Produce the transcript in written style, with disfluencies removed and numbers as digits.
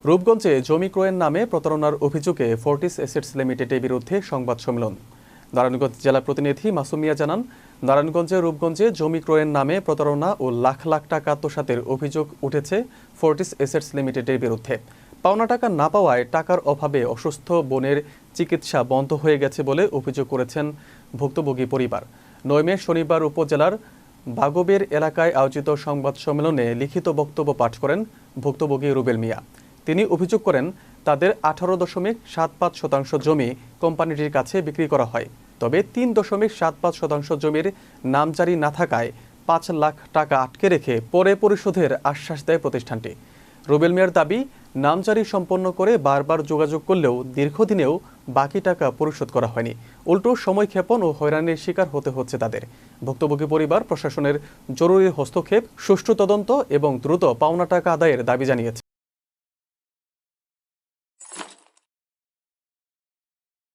রূপগঞ্জে জমি ক্রয়ের নামে প্রতারণার অভিযোগে ফোর্টিস অ্যাসেটস লিমিটেডের বিরুদ্ধে সংবাদ সম্মেলন। নারায়ণগঞ্জ জেলা প্রতিনিধি মাসুম মিয়া জানান, রূপগঞ্জে জমি ক্রয়ের নামে প্রতারণা ও লাখ লাখ টাকা আত্মসাতের অভিযোগ উঠেছে ফোর্টিস অ্যাসেটস লিমিটেডের বিরুদ্ধে। পাওনা টাকা না পাওয়ায় টাকার অভাবে অসুস্থ বোনের চিকিৎসা বন্ধ হয়ে গেছে বলে অভিযোগ করেছেন ভুক্তভোগী পরিবার। 9 মে শনিবার উপজেলার বাগবের এলাকায় আয়োজিত সংবাদ সম্মেলনে লিখিত বক্তব্য পাঠ করেন ভুক্তভোগী রুবেল মিয়া। তিনি অভিযোগ করেন, তাদের 18.75% জমি কোম্পানিটির কাছে বিক্রি করা হয়, তবে 3.75% জমির নামজারি না থাকায় 5 লাখ টাকা আটকে রেখে পরে পরিশোধের আশ্বাস দেয় প্রতিষ্ঠানটি। রুবেল মিয়ার দাবি, নামজারি সম্পন্ন করে বারবার যোগাযোগ করলেও দীর্ঘদিনেও বাকি টাকা পরিশোধ করা হয়নি। উল্টো সময়ক্ষেপণ ও হয়রানির শিকার হতে হচ্ছে তাদের। ভুক্তভোগী পরিবার প্রশাসনের জরুরি হস্তক্ষেপ, সুষ্ঠু তদন্ত এবং দ্রুত পাওনা টাকা আদায়ের দাবি জানিয়েছে।